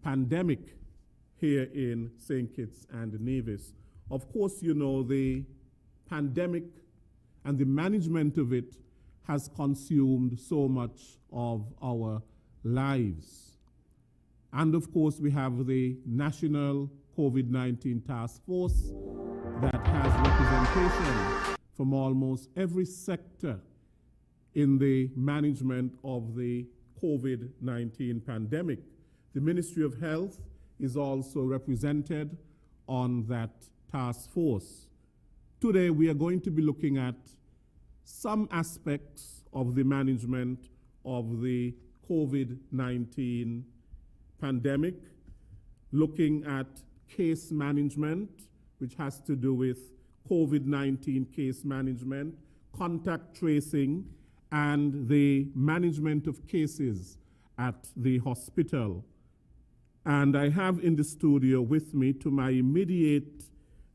pandemic here in St. Kitts and Nevis. Of course, you know, the pandemic and the management of it has consumed so much of our lives. And of course, we have the National COVID-19 Task Force that has representation from almost every sector in the management of the COVID-19 pandemic. The Ministry of Health is also represented on that task force. Today, we are going to be looking at some aspects of the management of the COVID-19 pandemic, looking at case management, which has to do with COVID-19 case management, contact tracing, and the management of cases at the hospital. And I have in the studio with me, to my immediate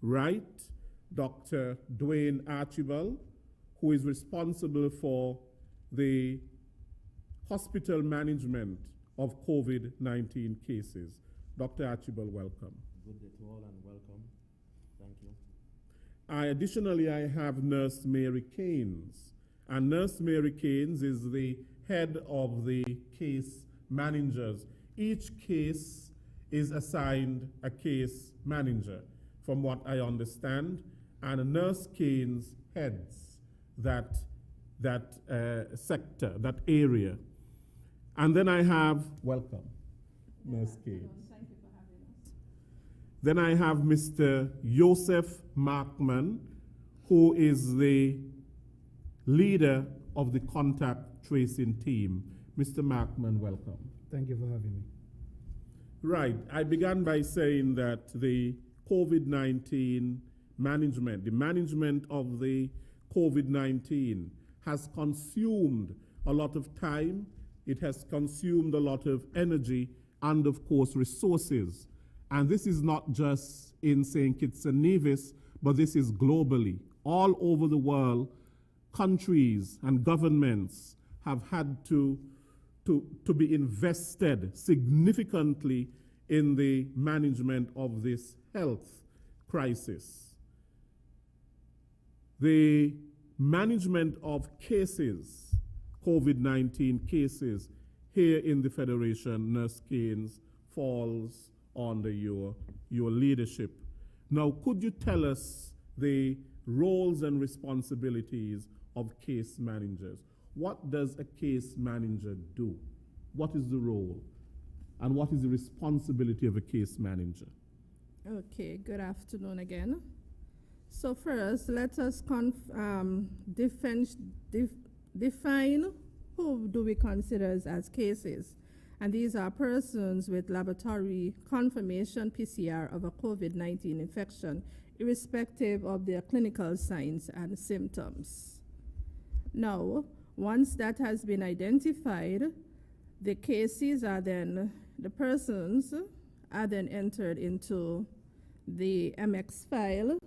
right, Dr. Dwayne Archibald, who is responsible for the hospital management of COVID-19 cases. Dr. Archibald, welcome. Good day to all and welcome. Thank you. Additionally, I have Nurse Mary Keynes. And Nurse Mary Keynes is the head of the case managers. Each case is assigned a case manager, from what I understand, and Nurse Keynes heads that sector, that area. And then I have, welcome, Nurse Keynes. Thank you for having us. Then I have Mr. Joseph Markman, who is the leader of the contact tracing team. Mr. Markman, welcome. Thank you for having me. Right. I began by saying that the COVID-19 management, the management of the COVID-19 has consumed a lot of time. It has consumed a lot of energy and, of course, resources. And this is not just in St. Kitts and Nevis, but this is globally. All over the world, countries and governments have had to be invested significantly in the management of this health crisis. The management of cases, COVID-19 cases, here in the Federation, Nurse Keynes, falls under your leadership. Now, could you tell us the roles and responsibilities of case managers? What does a case manager do? What is the role? And what is the responsibility of a case manager? Okay, good afternoon again. So first, let us define who do we consider as cases. And these are persons with laboratory confirmation PCR of a COVID-19 infection, irrespective of their clinical signs and symptoms. Now, once that has been identified, the cases are then, the persons are then entered into the MX file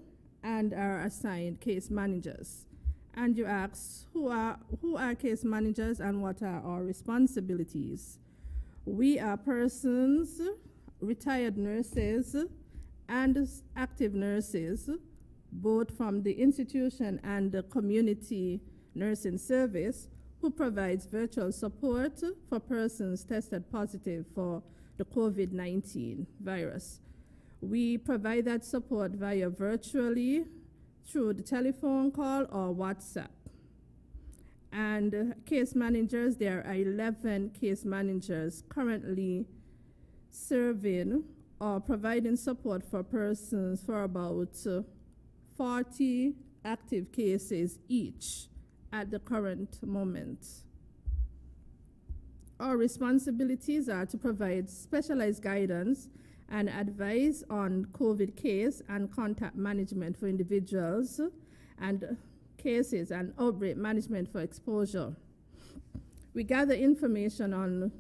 and are assigned case managers. And you ask, who are case managers and what are our responsibilities? We are persons, retired nurses, and active nurses, both from the institution and the community nursing service, who provides virtual support for persons tested positive for the COVID-19 virus. We provide that support via virtually through the telephone call or WhatsApp. And case managers, there are 11 case managers currently serving or providing support for persons for about 40 active cases each at the current moment. Our responsibilities are to provide specialized guidance and advice on COVID case and contact management for individuals and cases and outbreak management for exposure. We gather information on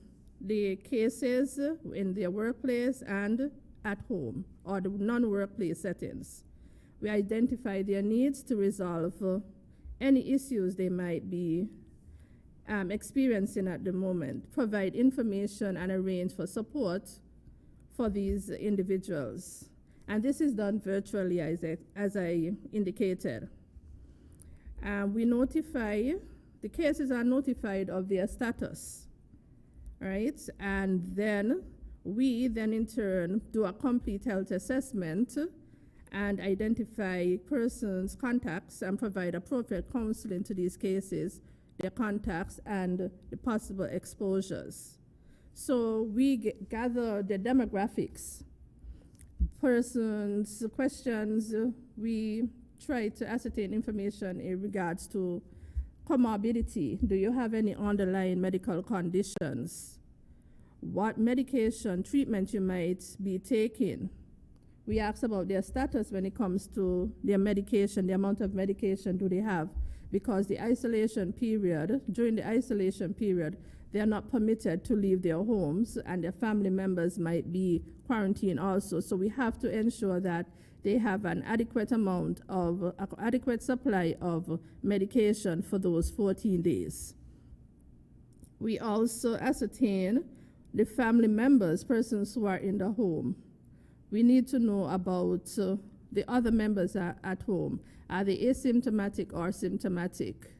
the cases in their workplace and at home or the non-workplace settings. We identify their needs to resolve any issues they might be experiencing at the moment, provide information and arrange for support for these individuals. And this is done virtually, as I indicated. We notify, the cases are notified of their status, right? And then we then in turn do a complete health assessment and identify persons' contacts and provide appropriate counseling to these cases, their contacts, and the possible exposures. So we gather the demographics, persons' questions. We try to ascertain information in regards to comorbidity. Do you have any underlying medical conditions? What medication, treatment you might be taking? We ask about their status when it comes to their medication, the amount of medication do they have, because the isolation period, during the isolation period, they are not permitted to leave their homes, and their family members might be quarantined also. So we have to ensure that they have an adequate amount of, adequate supply of medication for those 14 days. We also ascertain the family members, persons who are in the home. We need to know about the other members at home. Are they asymptomatic or symptomatic?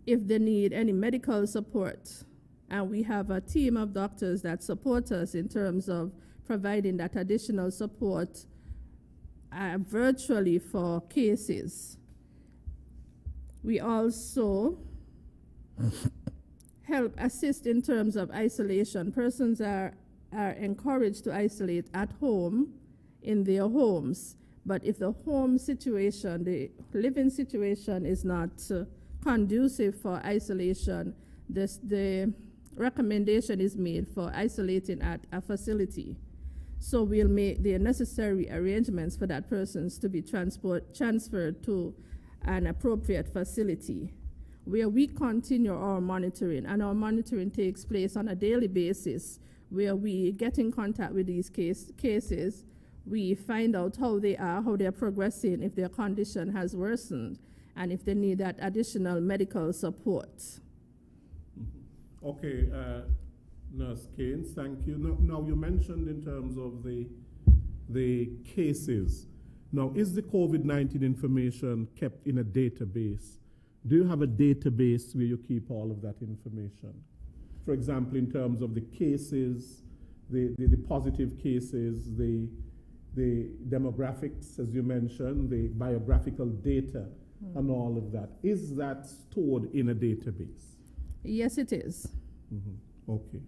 If they need any medical support. And we have a team of doctors that support us in terms of providing that additional support virtually for cases. We also help assist in terms of isolation. Persons are encouraged to isolate at home in their homes. But if the home situation, the living situation is not conducive for isolation, the recommendation is made for isolating at a facility. So we'll make the necessary arrangements for that persons to be transferred to an appropriate facility, where we continue our monitoring, and our monitoring takes place on a daily basis, where we get in contact with these cases. We find out how they are progressing, if their condition has worsened, and if they need that additional medical support. Mm-hmm. Okay, Nurse Keynes, thank you. Now you mentioned in terms of the cases. Now, is the COVID-19 information kept in a database? Do you have a database where you keep all of that information? For example, in terms of the cases, the positive cases, the demographics, as you mentioned, the biographical data, and all of that. Is that stored in a database? Yes, it is. Mm-hmm. Okay.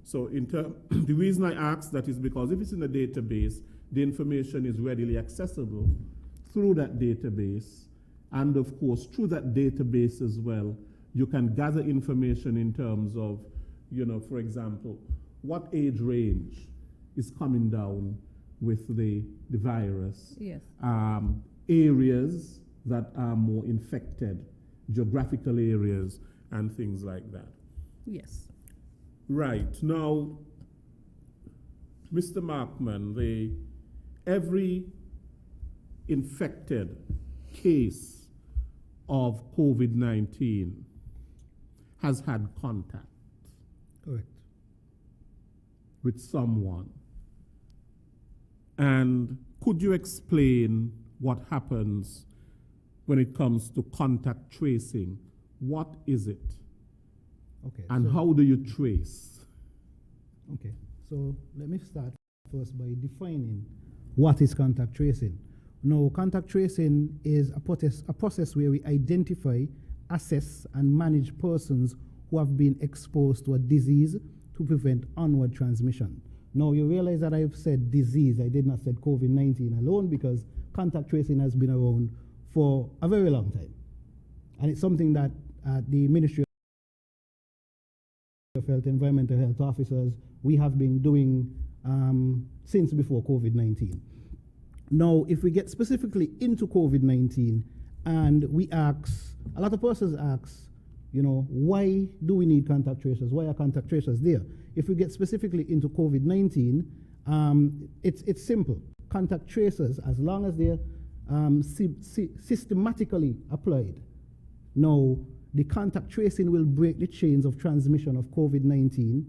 So the reason I ask that is because if it's in a database, the information is readily accessible through that database. And of course, through that database as well, you can gather information in terms of, for example, what age range is coming down with the virus. Yes. Areas that are more infected, geographical areas, and things like that. Yes. Right. Now, Mr. Markman, every infected case of COVID-19 has had contact. Correct. With someone. And could you explain what happens when it comes to contact tracing? What is it? Okay. And how do you trace? Okay. So let me start first by defining what is contact tracing. Now, contact tracing is a process where we identify, assess, and manage persons who have been exposed to a disease to prevent onward transmission. Now, you realize that I've said disease. I did not say COVID-19 alone, because contact tracing has been around for a very long time. And it's something that the Ministry of Health, Environmental Health Officers, we have been doing since before COVID-19. Now, if we get specifically into COVID-19 and we ask, a lot of persons ask, why do we need contact tracers? Why are contact tracers there? If we get specifically into COVID-19, it's simple. Contact tracers, as long as they're systematically applied, now the contact tracing will break the chains of transmission of COVID-19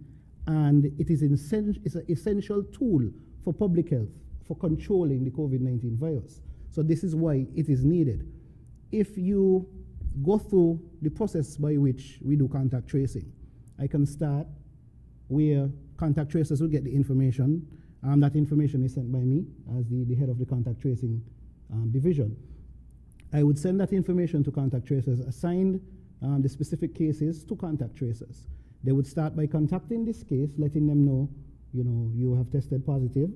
and it is it's an essential tool for public health, for controlling the COVID-19 virus. So this is why it is needed. If you go through the process by which we do contact tracing, I can start where contact tracers will get the information. That information is sent by me as the head of the contact tracing division. I would send that information to contact tracers, assign the specific cases to contact tracers. They would start by contacting this case, letting them know, you have tested positive,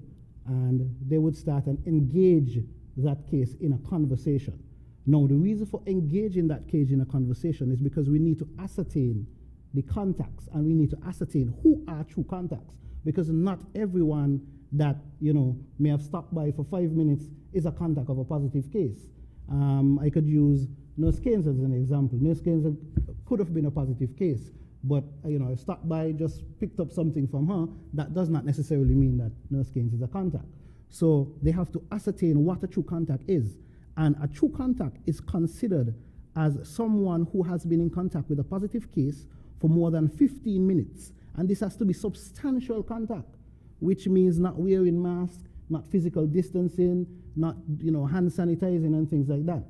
and they would start and engage that case in a conversation. Now, the reason for engaging that case in a conversation is because we need to ascertain the contacts, and we need to ascertain who are true contacts, because not everyone that may have stopped by for 5 minutes is a contact of a positive case. I could use Nurse Keynes as an example. Nurse Keynes could have been a positive case, but I stopped by, just picked up something from her. That does not necessarily mean that Nurse Keynes is a contact. So they have to ascertain what a true contact is. And a true contact is considered as someone who has been in contact with a positive case for more than 15 minutes. And this has to be substantial contact, which means not wearing masks, not physical distancing, not hand sanitizing and things like that.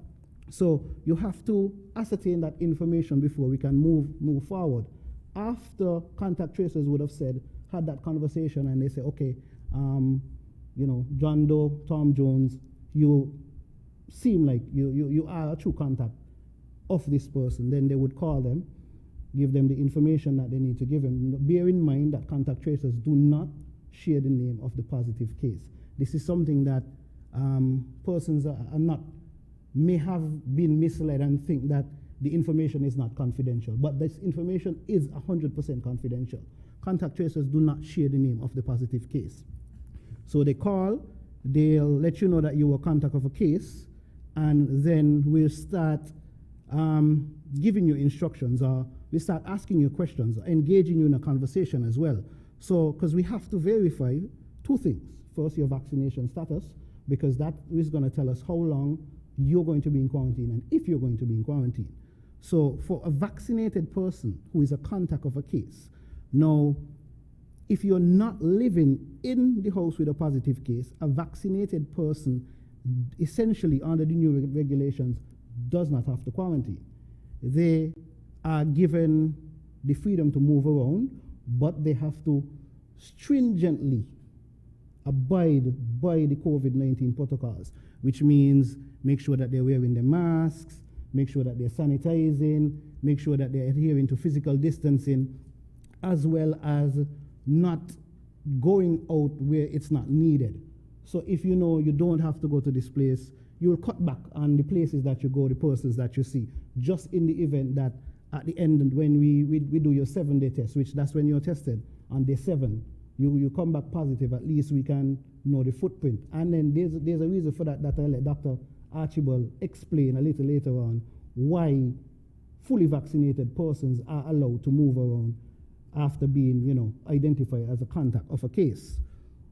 So you have to ascertain that information before we can move forward. After contact tracers would have had that conversation, and they say, okay, John Doe, Tom Jones, you seem like you are a true contact of this person. Then they would call them, give them the information that they need to give them. Bear in mind that contact tracers do not share the name of the positive case. This is something that persons may have been misled and think that the information is not confidential, but this information is 100% confidential. Contact tracers do not share the name of the positive case. So they call, they'll let you know that you were contact of a case, and then we'll start giving you instructions, or we start asking you questions, engaging you in a conversation as well. So, because we have to verify two things. First, your vaccination status, because that is going to tell us how long you're going to be in quarantine and if you're going to be in quarantine. So, for a vaccinated person who is a contact of a case, now, if you're not living in the house with a positive case, a vaccinated person, essentially under the new regulations, does not have to quarantine. They are given the freedom to move around, but they have to stringently abide by the COVID-19 protocols, which means make sure that they're wearing their masks, make sure that they're sanitizing, make sure that they're adhering to physical distancing, as well as not going out where it's not needed. So if you know you don't have to go to this place, you'll cut back on the places that you go, the persons that you see, just in the event that at the end, when we do your 7-day test, which that's when you're tested, on day 7, you come back positive, at least we can know the footprint. And then there's a reason for that I'll let Dr. Archibald explain a little later on, why fully vaccinated persons are allowed to move around after being, identified as a contact of a case.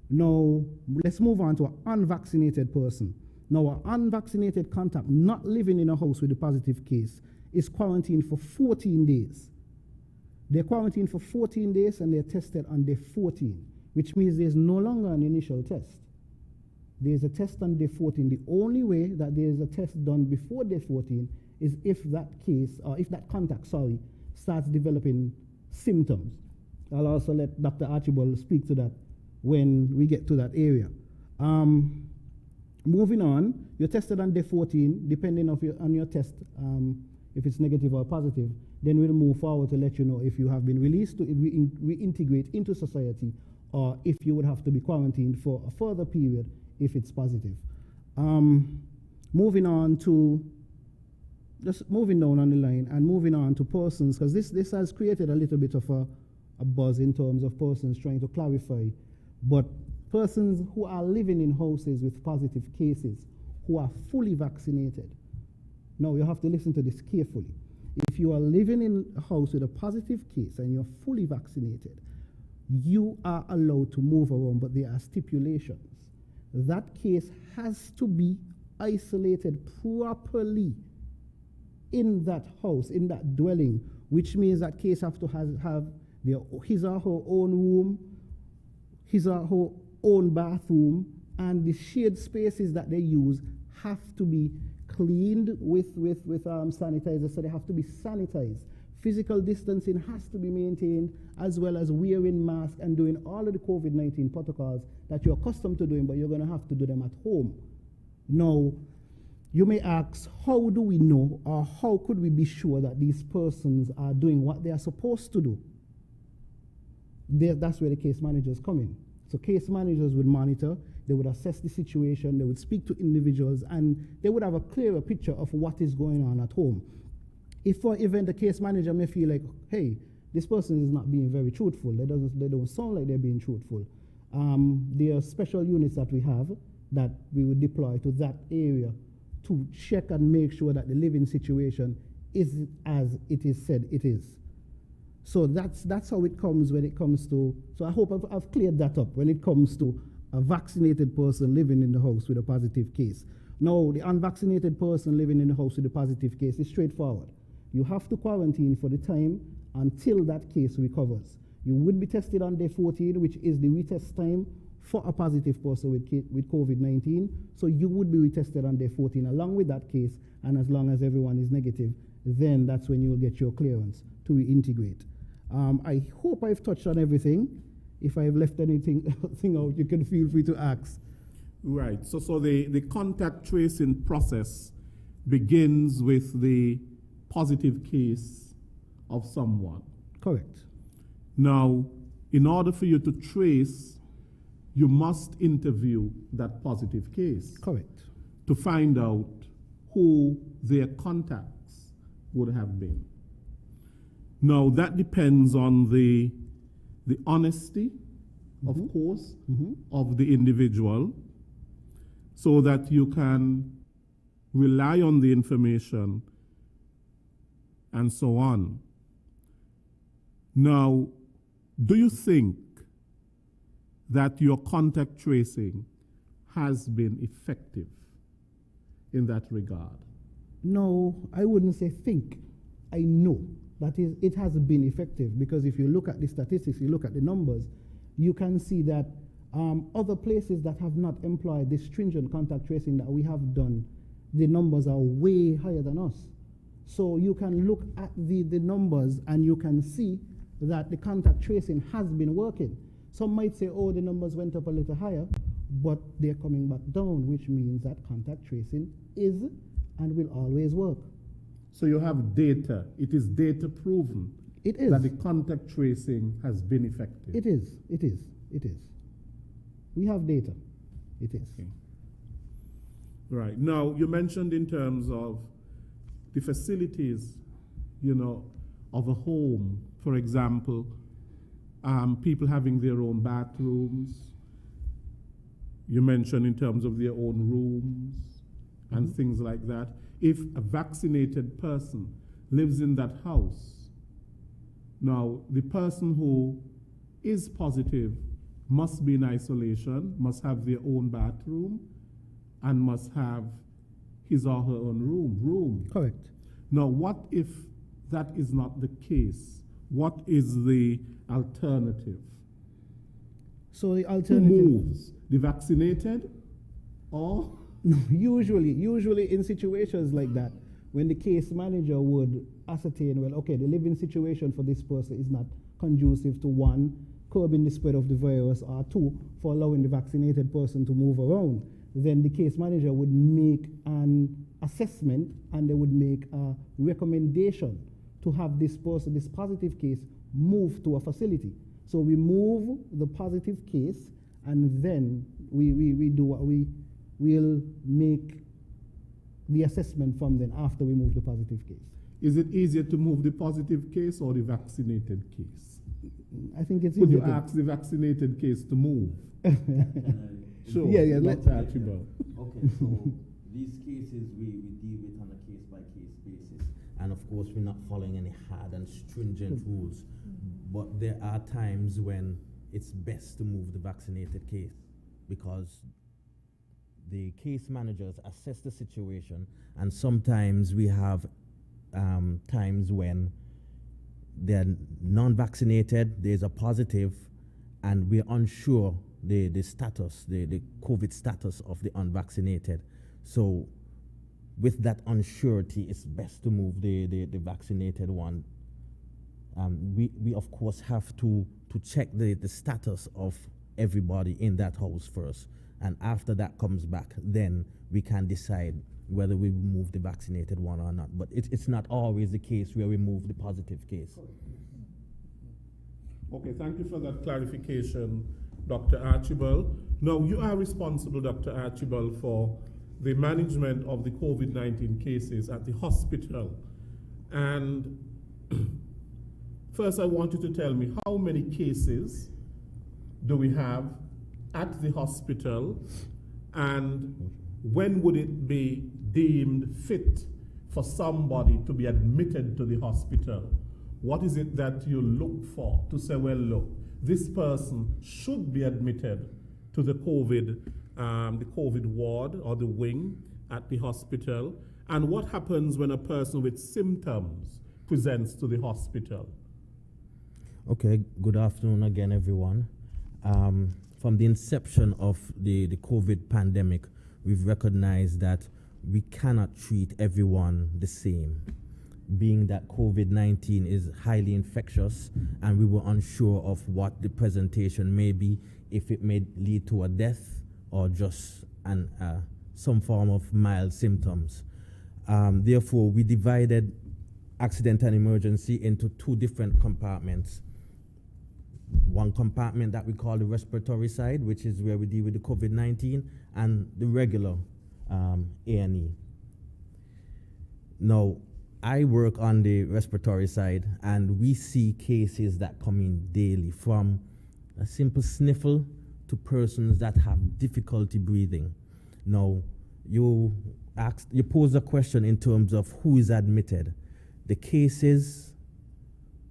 Now, let's move on to an unvaccinated person. Now, an unvaccinated contact not living in a house with a positive case is quarantined for 14 days. They're quarantined for 14 days and they're tested on day 14, which means there's no longer an initial test. There's a test on day 14. The only way that there's a test done before day 14 is if that case, or if that contact, starts developing symptoms. I'll also let Dr. Archibald speak to that when we get to that area. Moving on, you're tested on day 14, depending on your test, if it's negative or positive, then we'll move forward to let you know if you have been released to reintegrate into society, or if you would have to be quarantined for a further period if it's positive. Moving on to, just moving down on the line and moving on to persons, because this has created a little bit of a buzz in terms of persons trying to clarify, but persons who are living in houses with positive cases, who are fully vaccinated. Now, you have to listen to this carefully. If you are living in a house with a positive case and you're fully vaccinated, you are allowed to move around, but there are stipulations. That case has to be isolated properly in that house, in that dwelling, which means that case have to have his or her own room, his or her own bathroom, and the shared spaces that they use have to be cleaned with sanitizer, so they have to be sanitized. Physical distancing has to be maintained, as well as wearing masks and doing all of the COVID-19 protocols that you're accustomed to doing, but you're going to have to do them at home. Now, you may ask, how do we know, or how could we be sure that these persons are doing what they are supposed to do? That's where the case managers come in. So case managers would monitor, they would assess the situation, they would speak to individuals, and they would have a clearer picture of what is going on at home. If for event the case manager may feel like, hey, this person is not being very truthful, they don't sound like they're being truthful, there are special units that we have that we would deploy to that area to check and make sure that the living situation is as it is said it is. So that's how it comes when it comes to, so I hope I've cleared that up when it comes to a vaccinated person living in the house with a positive case. Now, the unvaccinated person living in the house with a positive case is straightforward. You have to quarantine for the time until that case recovers. You would be tested on day 14, which is the retest time for a positive person with COVID-19. So you would be retested on day 14 along with that case, and as long as everyone is negative, then that's when you'll get your clearance to reintegrate. I hope I've touched on everything. If I've left anything out, you can feel free to ask. Right. So the contact tracing process begins with the positive case of someone. Correct. Now, in order for you to trace, you must interview that positive case. Correct. To find out who their contacts would have been. Now, that depends on the honesty, of course, of the individual, so that you can rely on the information and so on. Now, do you think that your contact tracing has been effective in that regard? No, I wouldn't say think. I know that it has been effective, because if you look at the statistics, you look at the numbers, you can see that other places that have not employed this stringent contact tracing that we have done, the numbers are way higher than us. So you can look at the numbers and you can see that the contact tracing has been working. Some might say, oh, the numbers went up a little higher, but they're coming back down, which means that contact tracing is and will always work. So you have data. It is data proven. It is. That the contact tracing has been effective. It is. It is. It is. We have data. It is. Okay. Right. Now, you mentioned in terms of the facilities, of a home, for example, people having their own bathrooms. You mentioned in terms of their own rooms and things like that. If a vaccinated person lives in that house, now the person who is positive must be in isolation, must have their own bathroom, and must have his or her own room. Correct. Now, what if that is not the case? What is the alternative? So the Who alternative moves? The vaccinated or? Usually in situations like that, when the case manager would ascertain, well, okay, the living situation for this person is not conducive to, one, curbing the spread of the virus, or two, for allowing the vaccinated person to move around, then the case manager would make an assessment and they would make a recommendation to have this person, this positive case, moved to a facility. So we move the positive case, and then we do what we'll make the assessment from then after we move the positive case. Is it easier to move the positive case or the vaccinated case? I think it's Could easier you to ask the vaccinated case to move? Sure. Yeah, Let's talk about. Okay, so these cases we deal with on a case-by-case basis. And of course, we're not following any hard and stringent rules. But there are times when it's best to move the vaccinated case, because the case managers assess the situation, and sometimes we have times when they're non-vaccinated, there's a positive, and we're unsure the status, the COVID status of the unvaccinated. So with that unsurety, it's best to move the vaccinated one. We of course have to check the status of everybody in that house first. And after that comes back, then we can decide whether we move the vaccinated one or not. But it's not always the case where we move the positive case. Okay, thank you for that clarification, Dr. Archibald. Now, you are responsible, Dr. Archibald, for the management of the COVID-19 cases at the hospital. And first, I want you to tell me how many cases do we have at the hospital, and when would it be deemed fit for somebody to be admitted to the hospital? What is it that you look for to say, well, look, this person should be admitted to the COVID ward or the wing at the hospital? And what happens when a person with symptoms presents to the hospital? Okay, good afternoon again, everyone. From the inception of the COVID pandemic, we've recognized that we cannot treat everyone the same, being that COVID-19 is highly infectious and we were unsure of what the presentation may be, if it may lead to a death or just some form of mild symptoms. Therefore, we divided accident and emergency into two different compartments. One compartment that we call the respiratory side, which is where we deal with the COVID-19, and the regular A&E. Now, I work on the respiratory side, and we see cases that come in daily, from a simple sniffle to persons that have difficulty breathing. Now, you pose a question in terms of who is admitted. The cases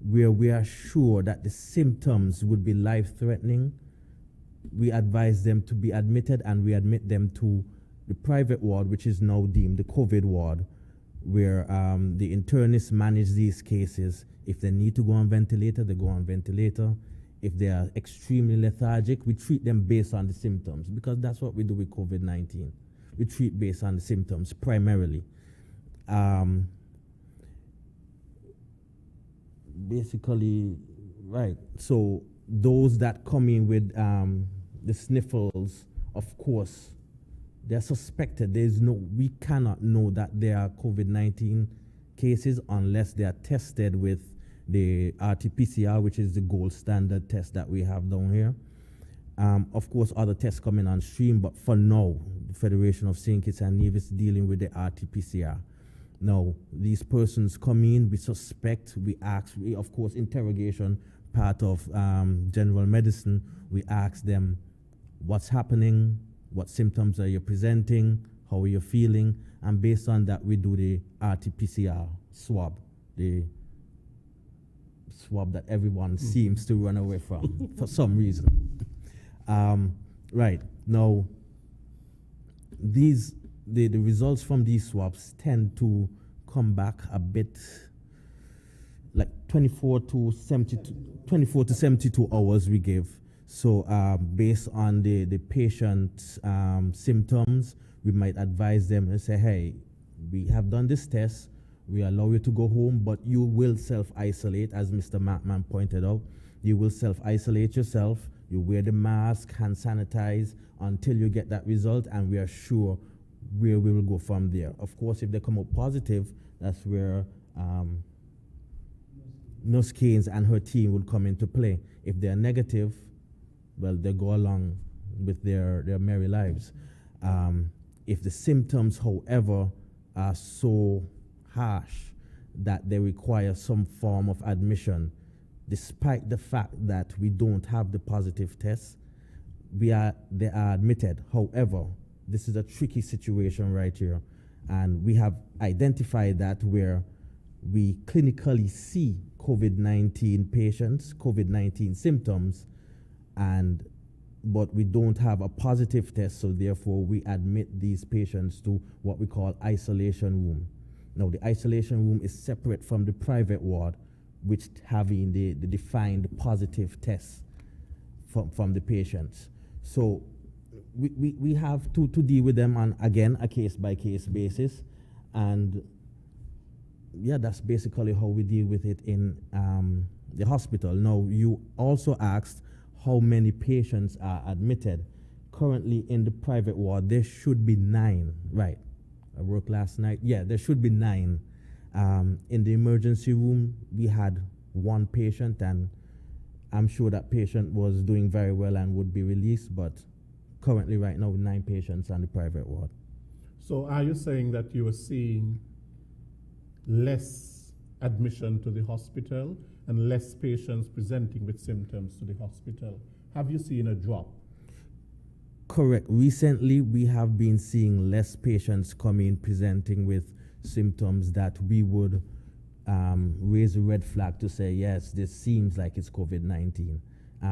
where we are sure that the symptoms would be life-threatening, we advise them to be admitted, and we admit them to the private ward, which is now deemed the COVID ward, where the internists manage these cases. If they need to go on ventilator, they go on ventilator. If they are extremely lethargic, we treat them based on the symptoms, because that's what we do with COVID-19. We treat based on the symptoms primarily. Basically, right, so those that come in with the sniffles, of course, they're suspected. We cannot know that they are COVID-19 cases unless they are tested with the RT-PCR, which is the gold standard test that we have down here. Of course, other tests coming on stream, but for now, the Federation of St. Kitts and Nevis is dealing with the RT-PCR. Now, these persons come in, we suspect, we ask, of course, interrogation, part of general medicine, we ask them what's happening, what symptoms are you presenting, how are you feeling, and based on that, we do the RT-PCR swab, the swab that everyone seems to run away from for some reason. Right, now, the results from these swabs tend to come back a bit like 24 to 72 hours we give. So based on the patient's symptoms, we might advise them and say, hey, we have done this test, we allow you to go home, but you will self-isolate, as Mr. Mattman pointed out. You will self-isolate yourself, you wear the mask, hand sanitize until you get that result, and we are sure where we will go from there. Of course, if they come up positive, that's where Nurse Keynes and her team would come into play. If they are negative, well, they go along with their merry lives. If the symptoms, however, are so harsh that they require some form of admission, despite the fact that we don't have the positive test, they are admitted. However, this is a tricky situation right here, and we have identified that where we clinically see COVID-19 patients, COVID-19 symptoms, but we don't have a positive test, so therefore we admit these patients to what we call isolation room. Now, the isolation room is separate from the private ward, which having the defined positive tests from the patients. So we have to deal with them on, again, a case-by-case basis. And yeah, that's basically how we deal with it in the hospital. Now, you also asked how many patients are admitted. Currently in the private ward, there should be 9, right? I worked last night. Yeah, there should be 9. In the emergency room, we had 1 patient, and I'm sure that patient was doing very well and would be released, but currently right now, 9 patients on the private ward. So are you saying that you are seeing less admission to the hospital and less patients presenting with symptoms to the hospital? Have you seen a drop? Correct. Recently, we have been seeing less patients come in presenting with symptoms that we would raise a red flag to say, yes, this seems like it's COVID-19.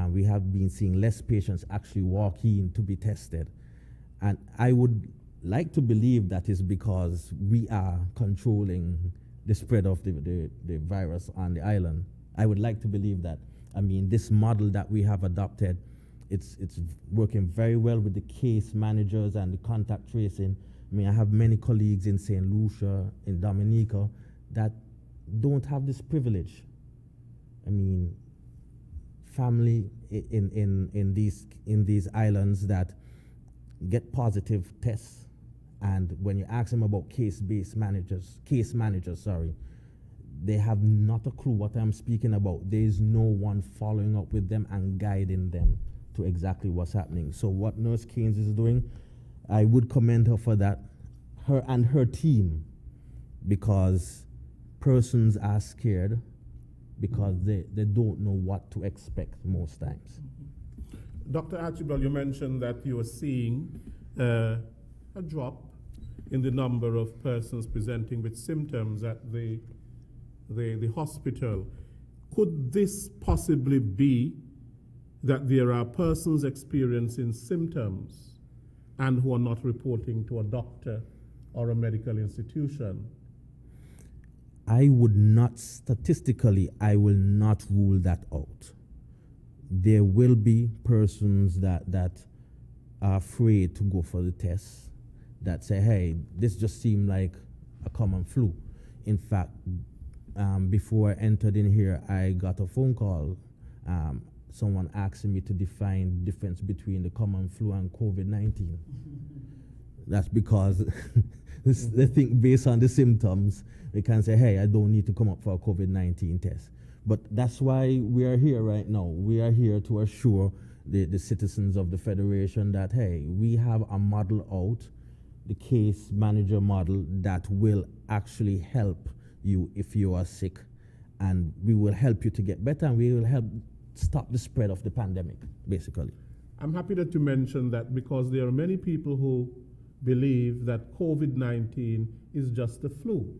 We have been seeing less patients actually walk in to be tested. And I would like to believe that is because we are controlling the spread of the virus on the island. I would like to believe that. I mean, this model that we have adopted, it's working very well with the case managers and the contact tracing. I mean, I have many colleagues in St. Lucia, in Dominica, that don't have this privilege. I mean, family in these islands that get positive tests, and when you ask them about case managers, they have not a clue what I'm speaking about. There is no one following up with them and guiding them to exactly what's happening. So what Nurse Keynes is doing, I would commend her for that, her and her team, because persons are scared because they don't know what to expect most times. Dr. Archibald, you mentioned that you are seeing a drop in the number of persons presenting with symptoms at the hospital. Could this possibly be that there are persons experiencing symptoms and who are not reporting to a doctor or a medical institution? I would not, statistically, I will not rule that out. There will be persons that are afraid to go for the test, that say, hey, this just seemed like a common flu. In fact, before I entered in here, I got a phone call, someone asking me to define the difference between the common flu and COVID-19. That's because they think based on the symptoms, they can say, hey, I don't need to come up for a COVID-19 test. But that's why we are here right now. We are here to assure the citizens of the Federation that, hey, we have a model out, the case manager model, that will actually help you if you are sick, and we will help you to get better, and we will help stop the spread of the pandemic, basically. I'm happy that you mentioned that, because there are many people who believe that COVID-19 is just a flu.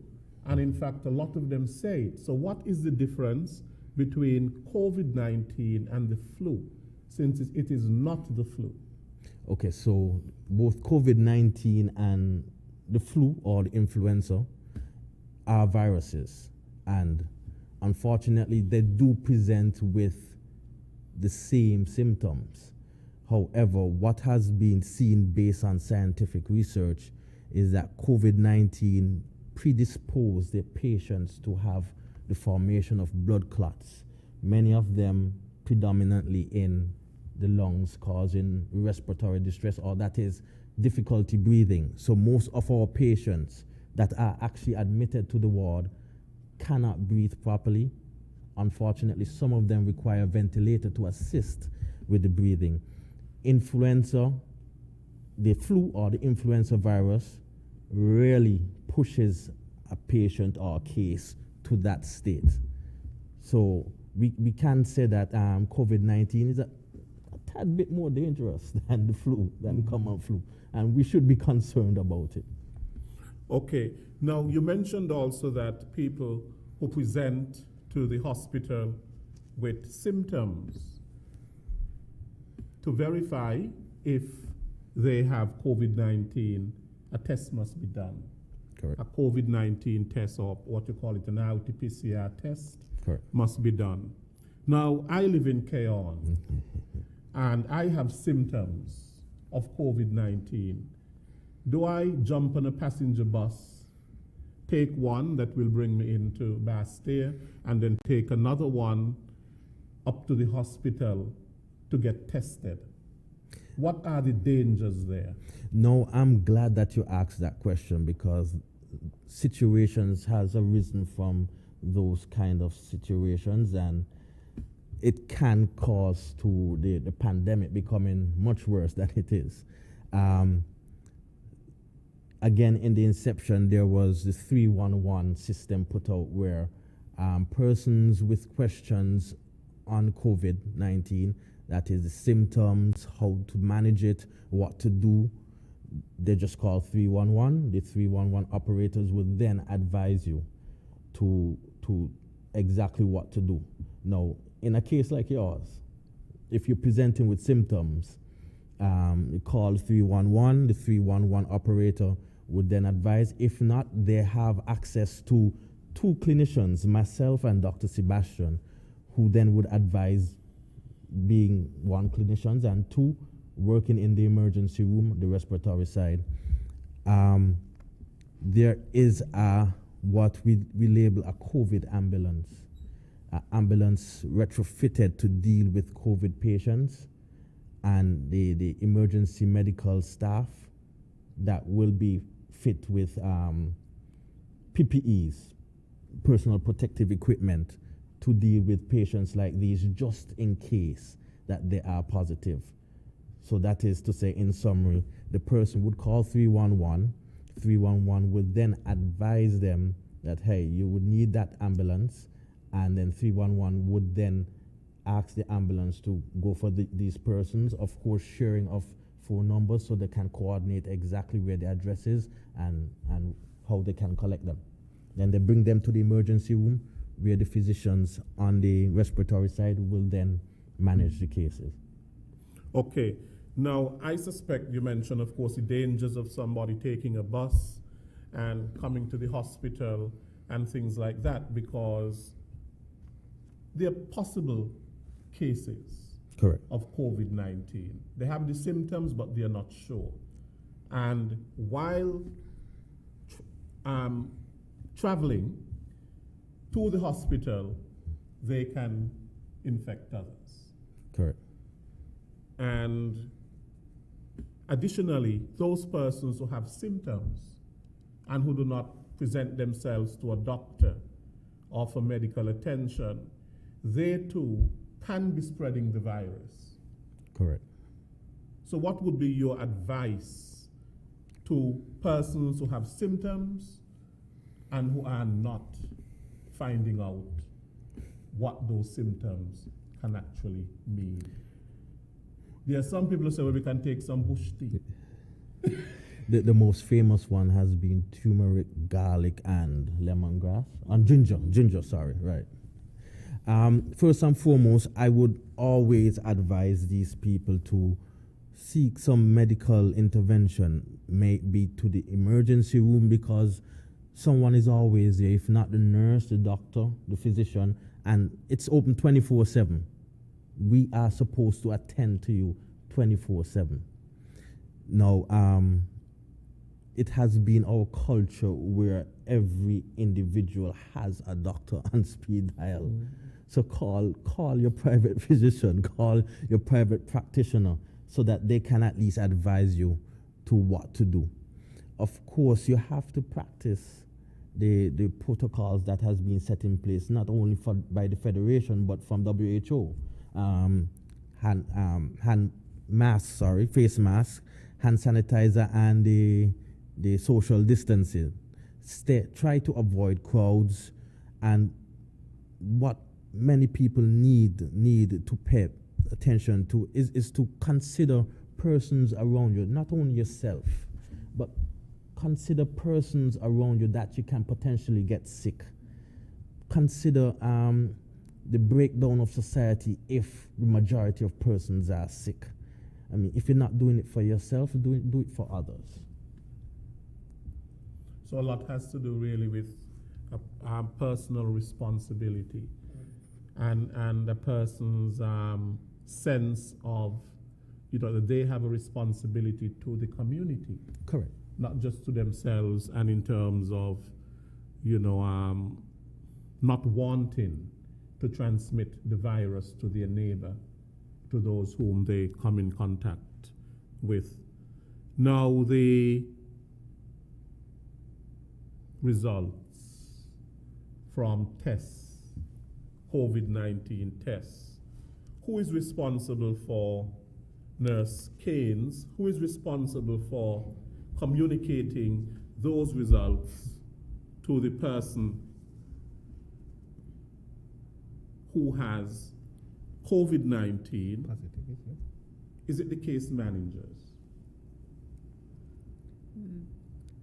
And in fact, a lot of them say it. So what is the difference between COVID-19 and the flu, since it is not the flu? Okay, so both COVID-19 and the flu or the influenza are viruses. And unfortunately, they do present with the same symptoms. However, what has been seen based on scientific research is that COVID-19 predispose the patients to have the formation of blood clots, many of them predominantly in the lungs, causing respiratory distress, or that is difficulty breathing. So most of our patients that are actually admitted to the ward cannot breathe properly. Unfortunately, some of them require a ventilator to assist with the breathing. Influenza, the flu or the influenza virus, really pushes a patient or a case to that state. So we can say that COVID-19 is a tad bit more dangerous than the flu, than the common flu, and we should be concerned about it. Okay. Now, you mentioned also that people who present to the hospital with symptoms, to verify if they have COVID-19, a test must be done. Correct. A COVID-19 test, or what you call it, an RT-PCR test. Correct. must be done. Now, I live in Keon, and I have symptoms of COVID-19. Do I jump on a passenger bus, take one that will bring me into Bastille, and then take another one up to the hospital to get tested? What are the dangers there? No, I'm glad that you asked that question, because situations has arisen from those kind of situations, and it can cause to the pandemic becoming much worse than it is. Again, in the inception, there was the 311 system put out where persons with questions on COVID-19, that is the symptoms, how to manage it, what to do, they just call 311. The 311 operators would then advise you to exactly what to do. Now, in a case like yours, if you're presenting with symptoms, you call 311, the 311 operator would then advise. If not, they have access to two clinicians, myself and Dr. Sebastian, who then would advise, being one clinicians and two working in the emergency room, the respiratory side. There is what we label a COVID ambulance. Ambulance retrofitted to deal with COVID patients, and the emergency medical staff that will be fit with PPEs, personal protective equipment, to deal with patients like these just in case that they are positive. So that is to say, in summary, the person would call 311. 311 would then advise them that, hey, you would need that ambulance, and then 311 would then ask the ambulance to go for these persons, of course sharing of phone numbers so they can coordinate exactly where the address is and how they can collect them. Then they bring them to the emergency room, where the physicians on the respiratory side will then manage the cases. Okay. Now, I suspect you mentioned, of course, the dangers of somebody taking a bus and coming to the hospital and things like that, because there are possible cases Correct. of COVID-19. They have the symptoms, but they are not sure. And while traveling to the hospital, they can infect others. Correct. And additionally, those persons who have symptoms and who do not present themselves to a doctor or for medical attention, they too can be spreading the virus. Correct. So what would be your advice to persons who have symptoms and who are not finding out what those symptoms can actually mean? There are some people who say, well, we can take some bush tea. The most famous one has been turmeric, garlic, and lemongrass. And ginger, sorry, right. First and foremost, I would always advise these people to seek some medical intervention, maybe to the emergency room, because someone is always there, if not the nurse, the doctor, the physician, and it's open 24/7. We are supposed to attend to you 24/7. Now, it has been our culture where every individual has a doctor on speed dial. So call your private physician, call your private practitioner, so that they can at least advise you to what to do. Of course, you have to practice the protocols that has been set in place, not only by the Federation, but from WHO. Face mask, hand sanitizer, and the social distancing. Try to avoid crowds, and what many people need to pay attention to is to consider persons around you, not only yourself, but consider persons around you that you can potentially get sick. Consider the breakdown of society if the majority of persons are sick. I mean, if you're not doing it for yourself, do it for others. So a lot has to do really with personal responsibility. and a person's sense of, that they have a responsibility to the community, Correct. not just to themselves, and in terms of, not wanting to transmit the virus to their neighbor, to those whom they come in contact with. Now, the results from tests, COVID-19 tests. Who is responsible for Nurse Keynes? Who is responsible for communicating those results to the person who has COVID-19? Positive, yes. Is it the case managers?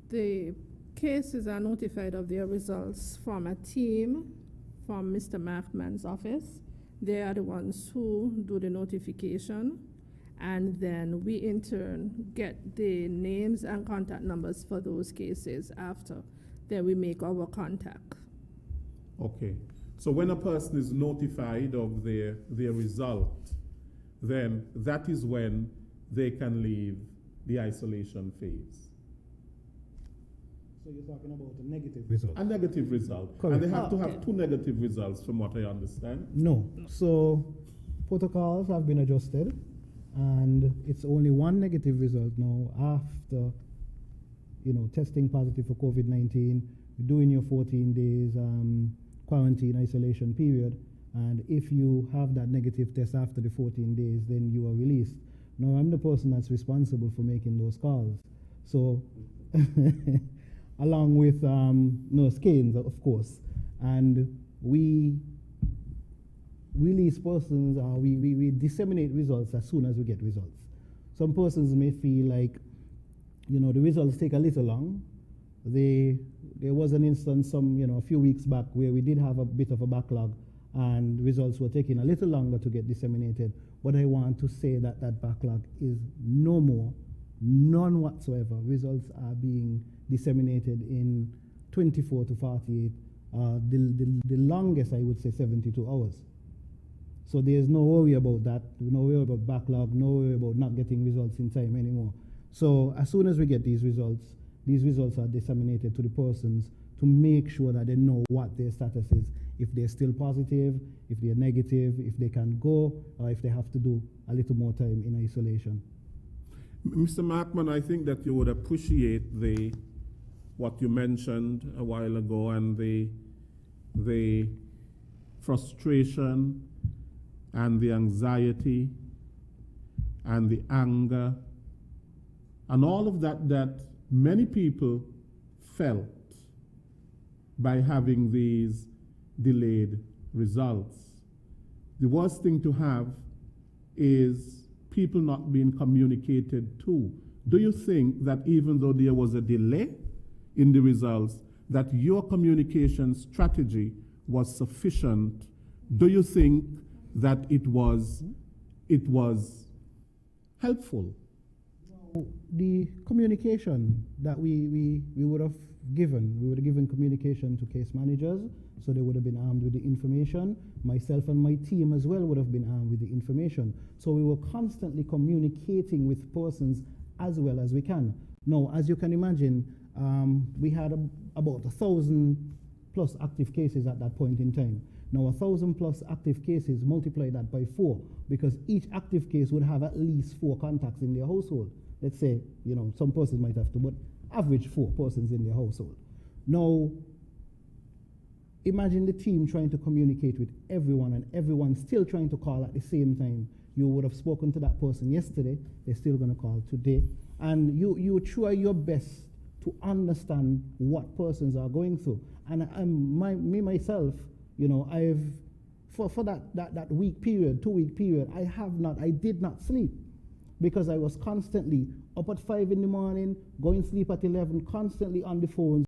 The cases are notified of their results from a team from Mr. Markman's office. They are the ones who do the notification, and then we in turn get the names and contact numbers for those cases after. Then we make our contact. Okay. So when a person is notified of their result, then that is when they can leave the isolation phase. So you're talking about a negative result? A negative result. Correct. And they have to have 2 negative results from what I understand. No. So protocols have been adjusted, and it's only 1 negative result now after, testing positive for COVID-19, doing your 14 days quarantine isolation period, and if you have that negative test after the 14 days, then you are released. Now, I'm the person that's responsible for making those calls. So, along with Nurse Keynes, of course, and we release persons, we disseminate results as soon as we get results. Some persons may feel like, the results take a little long. There was an instance a few weeks back where we did have a bit of a backlog, and results were taking a little longer to get disseminated. But I want to say that that backlog is no more, none whatsoever. Results are being disseminated in 24 to 48, the longest I would say 72 hours. So there's no worry about that, no worry about backlog, no worry about not getting results in time anymore. So as soon as we get these results are disseminated to the persons to make sure that they know what their status is, if they're still positive, if they're negative, if they can go, or if they have to do a little more time in isolation. Mr. Markman, I think that you would appreciate what you mentioned a while ago, and the frustration and the anxiety and the anger and all of that many people felt by having these delayed results. The worst thing to have is people not being communicated to. Do you think that even though there was a delay in the results, that your communication strategy was sufficient? Do you think that it was helpful? The communication that we would have given communication to case managers, so they would have been armed with the information. Myself and my team as well would have been armed with the information. So we were constantly communicating with persons as well as we can. Now, as you can imagine, we had about 1,000 plus active cases at that point in time. Now, 1,000 plus active cases, multiply that by 4, because each active case would have at least 4 contacts in their household. Let's say, some persons might have to, but average 4 persons in their household. Now, imagine the team trying to communicate with everyone, and everyone still trying to call at the same time. You would have spoken to that person yesterday, they're still going to call today. And you try your best to understand what persons are going through. And myself, I've, for that week period, 2-week period, I did not sleep, because I was constantly up at 5 in the morning, going to sleep at 11, constantly on the phones,